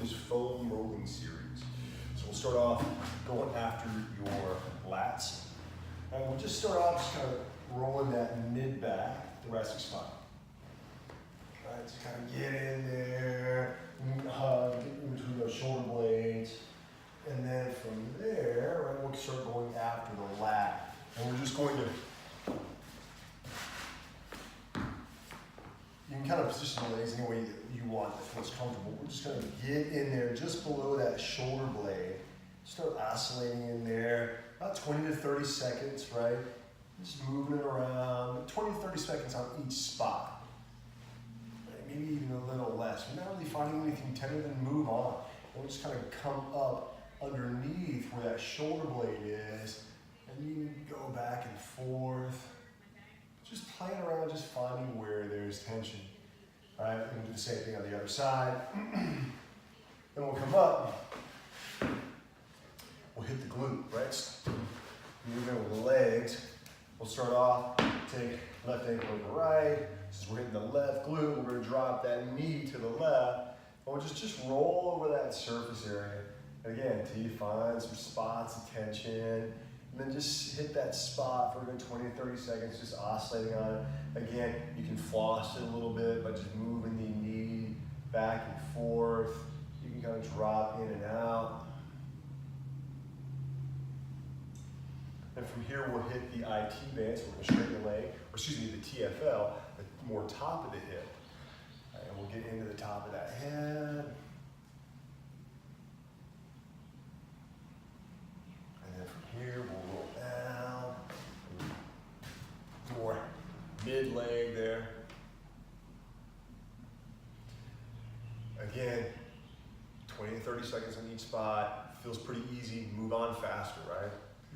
is foam rolling series. So we'll start off going after your lats. And we'll just start off just kind of rolling that mid-back thoracic spine. All right, just kind of get in there, hug, get in between those shoulder blades. And then from there, right, we'll start going after the lat. And we're just going to, you can kind of position the legs any way you want that feels comfortable. We're just going to get in there just below that shoulder blade. Start oscillating in there, about 20 to 30 seconds, right? Just moving it around, 20 to 30 seconds on each spot. Right? Maybe even a little less. We're not really finding anything tender than move on. And we'll just kind of come up underneath where that shoulder blade is, and you go back and forth. Just playing around, just finding where there's tension. All right, and we'll do the same thing on the other side. Then we'll come up. We'll hit the glute, right? Move in with the legs. We'll start off, take left ankle over right. Since we're hitting the left glute, we're gonna drop that knee to the left. And we'll just roll over that surface area. And again, until you find some spots of tension. And then just hit that spot for a good 20 to 30 seconds, just oscillating on it. Again, you can floss it a little bit by just moving the knee back and forth. You can kind of drop in and out. And from here, we'll hit the IT band, so we're gonna straighten the leg, or excuse me, the TFL, the more top of the hip. All right, and we'll get into the top of that head. And then from here, we'll roll down. More mid leg there. Again, 20 to 30 seconds on each spot. Feels pretty easy, move on faster, right?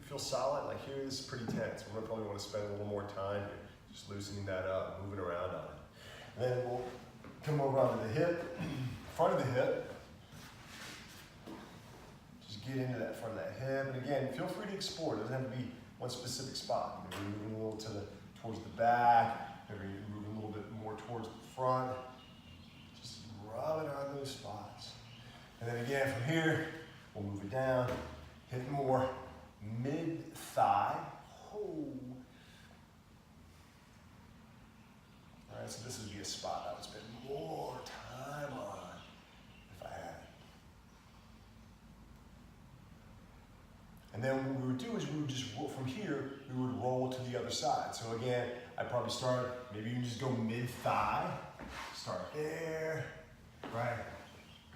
Feel solid, like here, this is pretty tense. We're gonna probably wanna spend a little more time here, just loosening that up, moving around on it. And then we'll come over onto the hip, front of the hip. Just get into that front of that hip. And again, feel free to explore. It doesn't have to be one specific spot. Maybe you're moving a little towards the back, maybe you're moving a little bit more towards the front. Just rub it on those spots. And then again, from here, we'll move it down, hit more mid-thigh. Oh. All right, so this would be a spot I would spend more time on if I had it. And then what we would do is we would just roll from here, we would roll to the other side. So again, I'd probably start, maybe you can just go mid-thigh, start there, right?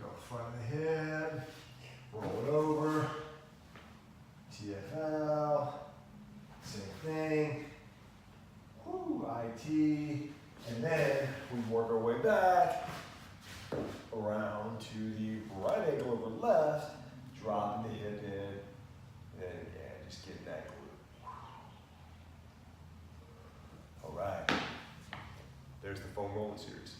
Go front of the hip, roll it over. TFL, same thing, woo, IT, and then we work our way back around to the right ankle over left, dropping the hip in, and again, just getting that glute. All right, there's the foam rolling series.